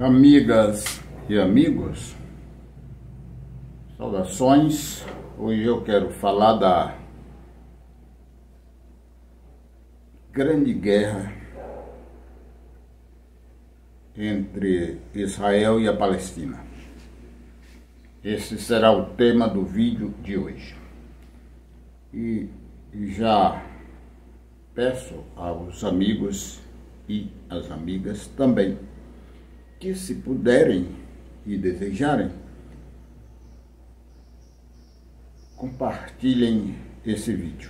Amigas e amigos, saudações. Hoje eu quero falar da grande guerra entre Israel e a Palestina. Esse será o tema do vídeo de hoje. E já peço aos amigos e às amigas também que, se puderem e desejarem, compartilhem esse vídeo.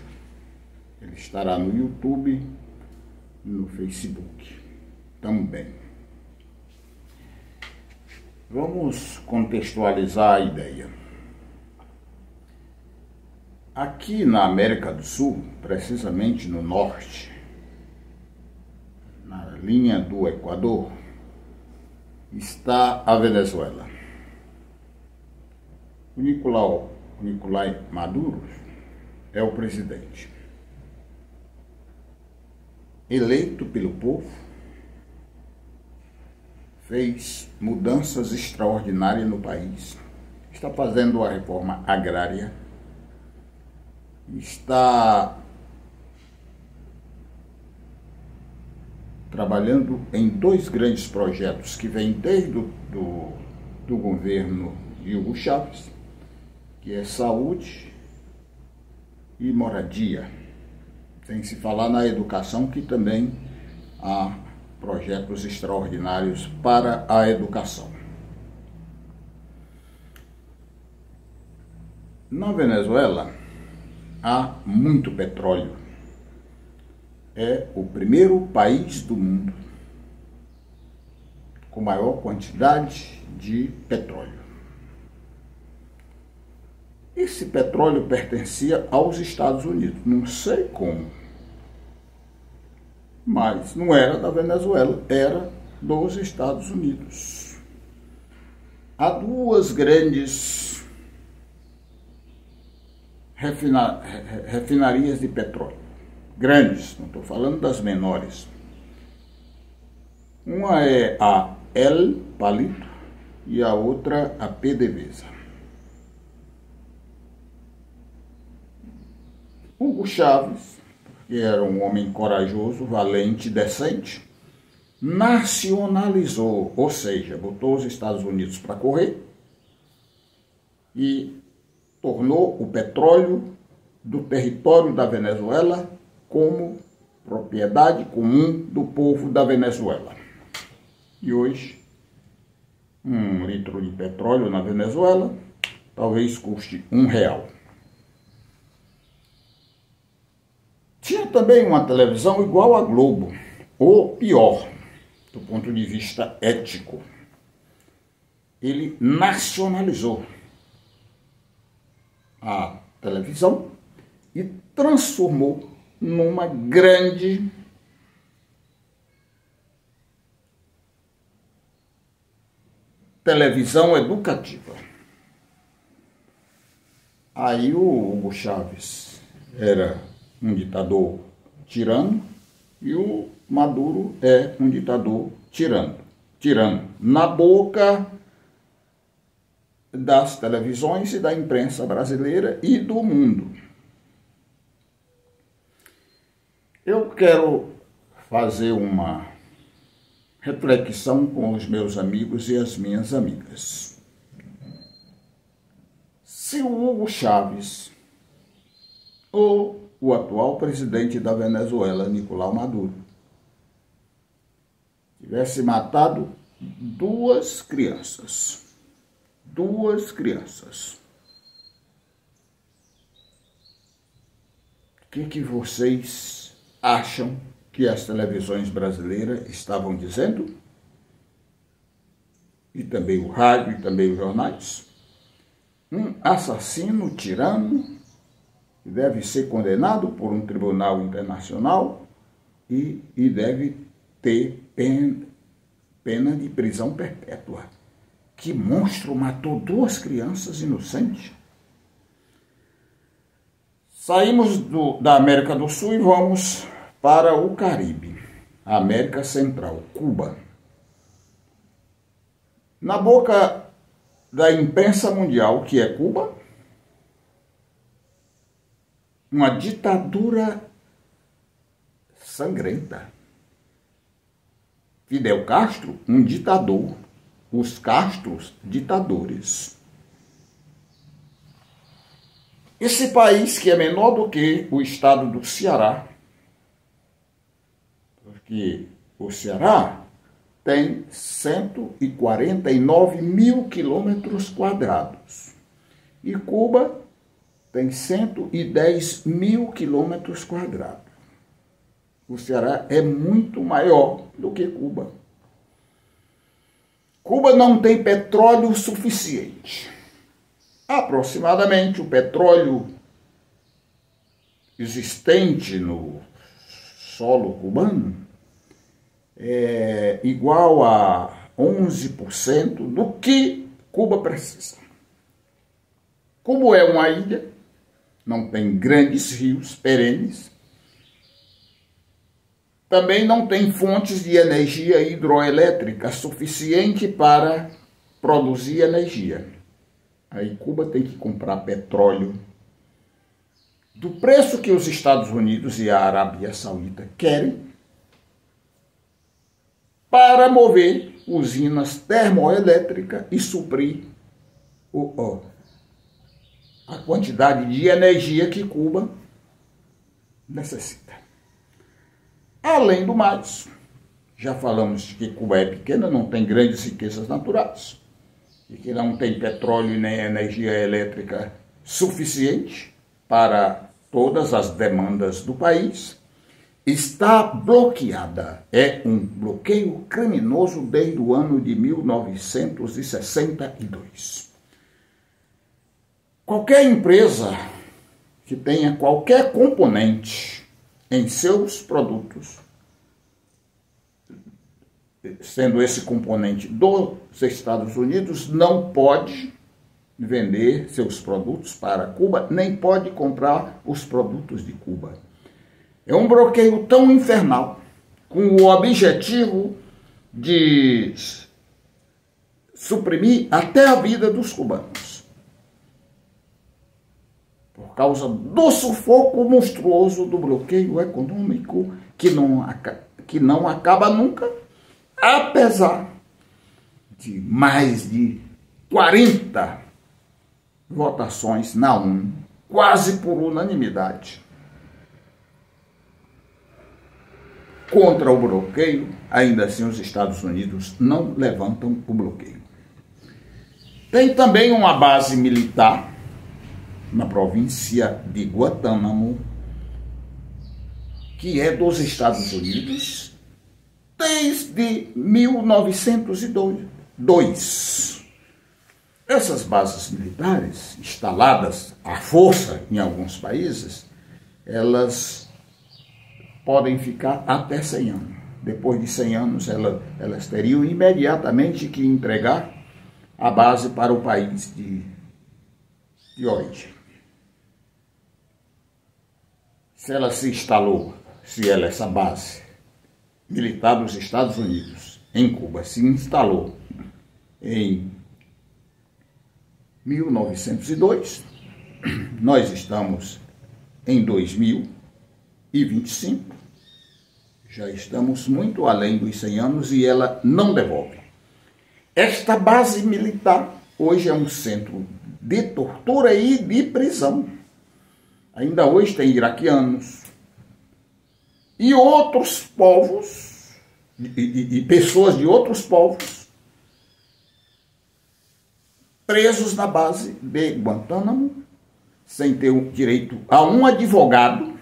Ele estará no YouTube, no Facebook também. Vamos contextualizar a ideia. Aqui na América do Sul, precisamente no norte, na linha do Equador, está a Venezuela. O Nicolás Maduro é o presidente, eleito pelo povo, fez mudanças extraordinárias no país, está fazendo a reforma agrária, está trabalhando em dois grandes projetos que vêm desde do governo de Hugo Chávez, que é saúde e moradia. Sem se falar na educação, que também há projetos extraordinários para a educação. Na Venezuela há muito petróleo. É o primeiro país do mundo com maior quantidade de petróleo. Esse petróleo pertencia aos Estados Unidos, não sei como, mas não era da Venezuela, era dos Estados Unidos. Há duas grandes refinarias de petróleo. Grandes, não estou falando das menores. Uma é a El Palito e a outra a PDVSA. Hugo Chávez, que era um homem corajoso, valente, decente, nacionalizou, ou seja, botou os Estados Unidos para correr e tornou o petróleo do território da Venezuela como propriedade comum do povo da Venezuela. E hoje, 1 litro de petróleo na Venezuela talvez custe R$1. Tinha também uma televisão igual à Globo, ou pior, do ponto de vista ético. Ele nacionalizou a televisão e transformou numa grande televisão educativa. Aí o Hugo Chávez era um ditador tirano e o Maduro é um ditador tirano na boca das televisões e da imprensa brasileira e do mundo. Eu quero fazer uma reflexão com os meus amigos e as minhas amigas. Se o Hugo Chávez ou o atual presidente da Venezuela, Nicolás Maduro, tivesse matado duas crianças, o que vocês acham que as televisões brasileiras estavam dizendo? E também o rádio, e também os jornais? Um assassino tirano que deve ser condenado por um tribunal internacional e deve ter pena de prisão perpétua. Que monstro matou duas crianças inocentes? Saímos da América do Sul e vamos para o Caribe, a América Central, Cuba. na boca da imprensa mundial, que é Cuba, uma ditadura sangrenta. Fidel Castro, um ditador. Os Castros, ditadores. Esse país que é menor do que o estado do Ceará, porque o Ceará tem 149 mil quilômetros quadrados e Cuba tem 110 mil quilômetros quadrados. O Ceará é muito maior do que Cuba. Cuba não tem petróleo suficiente. Aproximadamente o petróleo existente no solo cubano é igual a 11% do que Cuba precisa. Cuba é uma ilha, não tem grandes rios perenes, também não tem fontes de energia hidroelétrica suficiente para produzir energia. Aí Cuba tem que comprar petróleo do preço que os Estados Unidos e a Arábia Saudita querem para mover usinas termoelétricas e suprir a quantidade de energia que Cuba necessita. Além do mais, já falamos que Cuba é pequena, não tem grandes riquezas naturais, e que não tem petróleo nem energia elétrica suficiente para todas as demandas do país, está bloqueada. É um bloqueio criminoso desde o ano de 1962. Qualquer empresa que tenha qualquer componente em seus produtos, sendo esse componente dos Estados Unidos, não pode vender seus produtos para Cuba, nem pode comprar os produtos de Cuba. É um bloqueio tão infernal, com o objetivo de suprimir até a vida dos cubanos, por causa do sufoco monstruoso do bloqueio econômico que não acaba nunca, apesar de mais de 40 votações na ONU, quase por unanimidade, contra o bloqueio. Ainda assim os Estados Unidos não levantam o bloqueio. Tem também uma base militar na província de Guantánamo, que é dos Estados Unidos desde 1902. Essas bases militares, instaladas à força em alguns países, elas podem ficar até 100 anos. Depois de 100 anos, elas teriam imediatamente que entregar a base para o país de origem. Se ela se instalou, essa base militar dos Estados Unidos em Cuba se instalou em 1902, nós estamos em 2025, já estamos muito além dos 100 anos e ela não devolve. Esta base militar hoje é um centro de tortura e de prisão. Ainda hoje tem iraquianos e outros povos, e pessoas de outros povos, presos na base de Guantánamo, sem ter o direito a um advogado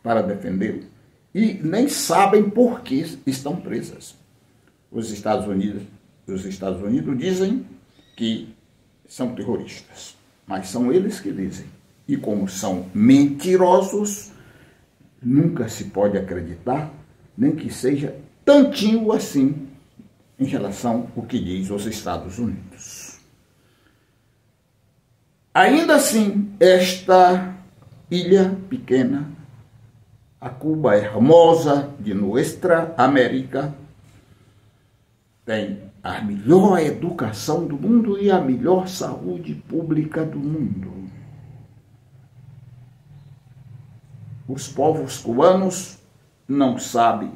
para defendê-lo, e nem sabem por que estão presas. Os Estados Unidos dizem que são terroristas, mas são eles que dizem. E como são mentirosos, nunca se pode acreditar, nem que seja tantinho assim, em relação ao que diz os Estados Unidos. Ainda assim, esta ilha pequena, a Cuba hermosa de Nuestra América, tem a melhor educação do mundo e a melhor saúde pública do mundo. Os povos cubanos não sabem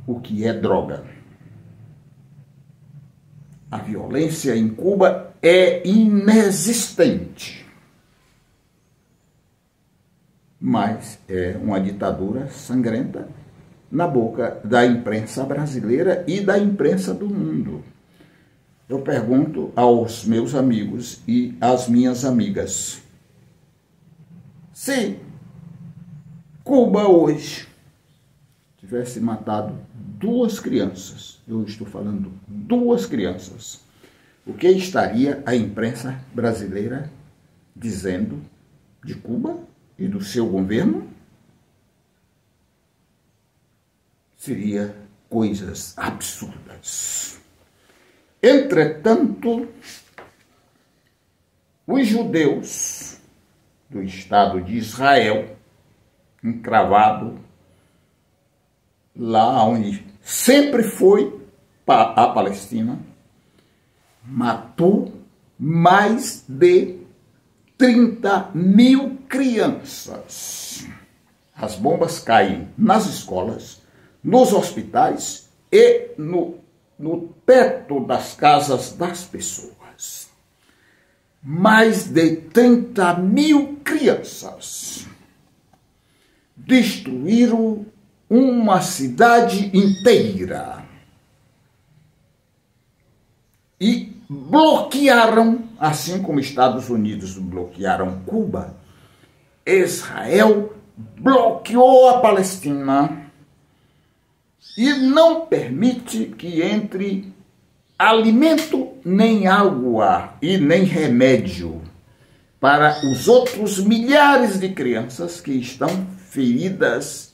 o que é droga. A violência em Cuba é inexistente, mas é uma ditadura sangrenta na boca da imprensa brasileira e da imprensa do mundo. Eu pergunto aos meus amigos e às minhas amigas, se Cuba hoje tivesse matado 2 crianças, eu estou falando 2 crianças, o que estaria a imprensa brasileira dizendo de Cuba e do seu governo? Seria coisas absurdas. Entretanto, os judeus do Estado de Israel, encravado lá onde sempre foi a Palestina, matou mais de 30 mil crianças. As bombas caem nas escolas, nos hospitais e no teto das casas das pessoas. Mais de 30 mil crianças destruíram uma cidade inteira e bloquearam, assim como Estados Unidos bloquearam Cuba, Israel bloqueou a Palestina e não permite que entre alimento, nem água e nem remédio para os outros milhares de crianças que estão feridas,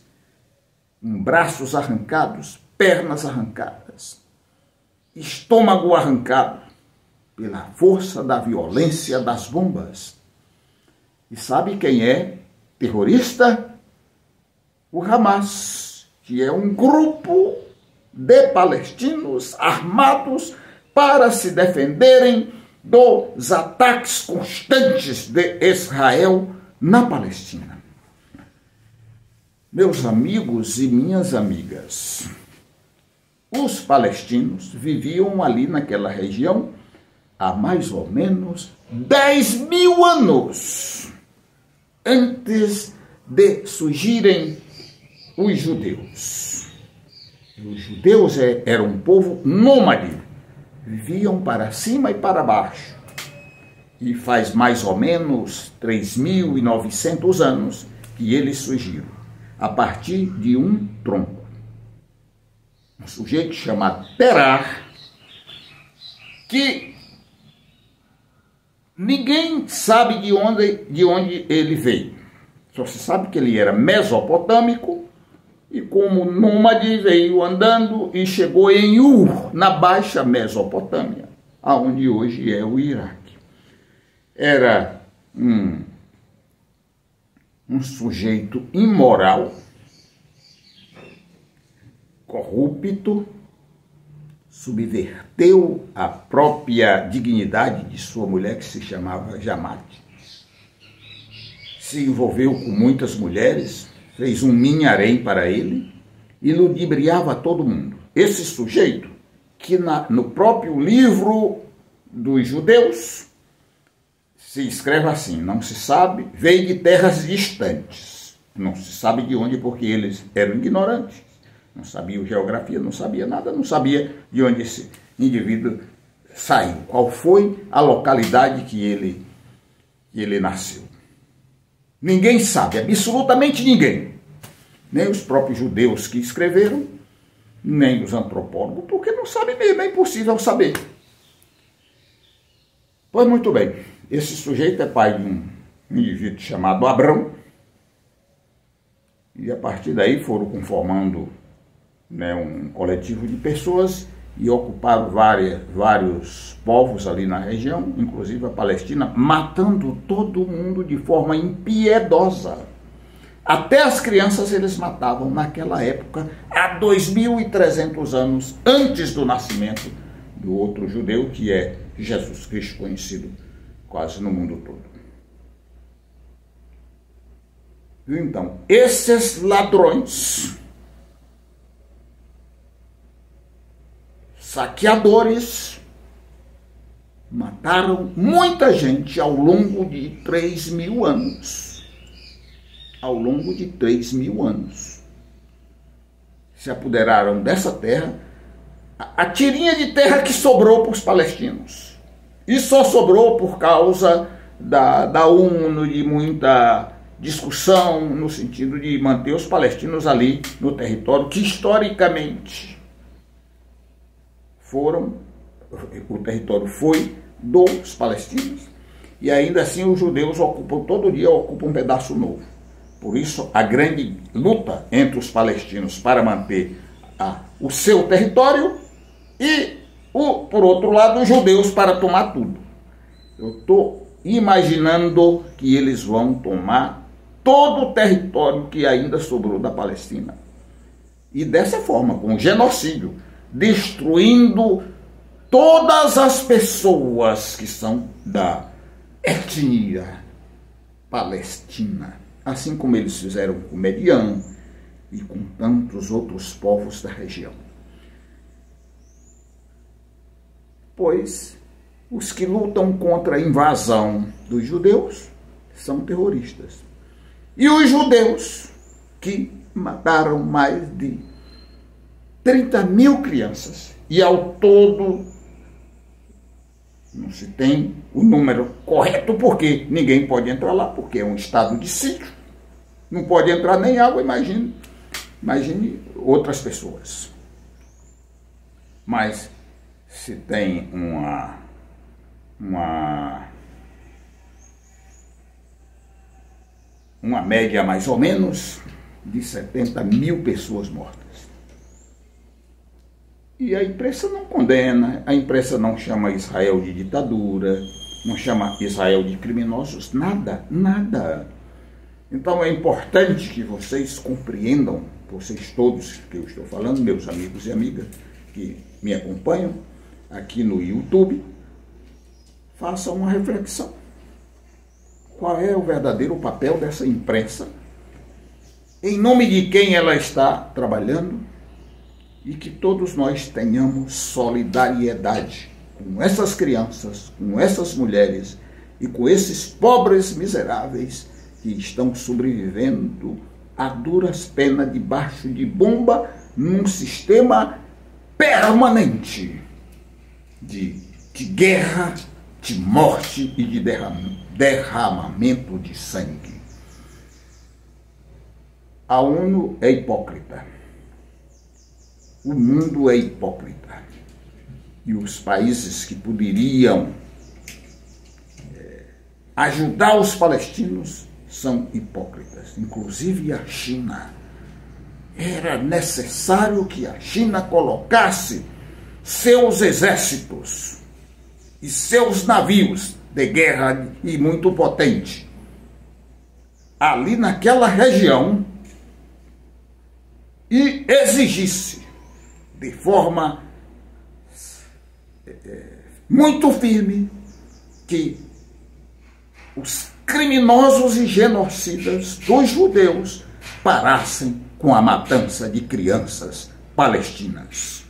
com braços arrancados, pernas arrancadas, estômago arrancado pela força da violência das bombas. E sabe quem é terrorista? O Hamas, que é um grupo de palestinos armados para se defenderem dos ataques constantes de Israel na Palestina. Meus amigos e minhas amigas, os palestinos viviam ali naquela região há mais ou menos 10 mil anos antes de surgirem os judeus. Os judeus eram um povo nômade, viviam para cima e para baixo. E faz mais ou menos 3.900 anos que eles surgiram, a partir de um tronco. Um sujeito chamado Terah, que ninguém sabe de onde ele veio. Só se sabe que ele era mesopotâmico e como nômade veio andando e chegou em Ur, na Baixa Mesopotâmia, aonde hoje é o Iraque. Era um sujeito imoral, corrupto, subverteu a própria dignidade de sua mulher, que se chamava Jamate. Se envolveu com muitas mulheres, fez um mini-harém para ele e ludibriava todo mundo. Esse sujeito, que no próprio livro dos judeus se escreve assim, não se sabe, veio de terras distantes. Não se sabe de onde, porque eles eram ignorantes. Não sabiam geografia, não sabia nada, não sabia de onde esse indivíduo saiu, qual foi a localidade que ele nasceu. Ninguém sabe, absolutamente ninguém. Nem os próprios judeus que escreveram, nem os antropólogos, porque não sabem mesmo, é impossível saber. Pois muito bem, esse sujeito é pai de um indivíduo chamado Abrão, e a partir daí foram conformando um coletivo de pessoas e ocuparam vários povos ali na região, inclusive a Palestina, matando todo mundo de forma impiedosa. Até as crianças eles matavam naquela época, há 2.300 anos antes do nascimento do outro judeu, que é Jesus Cristo, conhecido quase no mundo todo. Então, esses ladrões, saqueadores, mataram muita gente ao longo de 3.000 anos. Ao longo de 3.000 anos. Se apoderaram dessa terra, a tirinha de terra que sobrou para os palestinos. E só sobrou por causa da ONU, de muita discussão, no sentido de manter os palestinos ali no território que historicamente o território foi dos palestinos, e ainda assim os judeus todo dia ocupam um pedaço novo. Por isso, a grande luta entre os palestinos para manter o seu território e, por outro lado, os judeus para tomar tudo. Eu estou imaginando que eles vão tomar todo o território que ainda sobrou da Palestina. E dessa forma, com genocídio, destruindo todas as pessoas que são da etnia palestina, assim como eles fizeram com Median e com tantos outros povos da região. Pois os que lutam contra a invasão dos judeus são terroristas. E os judeus que mataram mais de 30.000 crianças, e ao todo não se tem o número correto, porque ninguém pode entrar lá, porque é um estado de sítio, não pode entrar nem água, imagine outras pessoas. Mas se tem uma média mais ou menos de 70.000 pessoas mortas. E a imprensa não condena, a imprensa não chama Israel de ditadura, não chama Israel de criminosos, nada, nada. Então é importante que vocês compreendam, vocês todos que eu estou falando, meus amigos e amigas que me acompanham aqui no YouTube, façam uma reflexão. Qual é o verdadeiro papel dessa imprensa? Em nome de quem ela está trabalhando? E que todos nós tenhamos solidariedade com essas crianças, com essas mulheres e com esses pobres miseráveis que estão sobrevivendo a duras penas debaixo de bomba num sistema permanente de guerra, de morte e de derramamento de sangue. A ONU é hipócrita. O mundo é hipócrita. E os países que poderiam ajudar os palestinos são hipócritas, inclusive a China. Era necessário que a China colocasse seus exércitos e seus navios de guerra e muito potente ali naquela região e exigisse de forma muito firme que os criminosos e genocidas dos judeus parassem com a matança de crianças palestinas.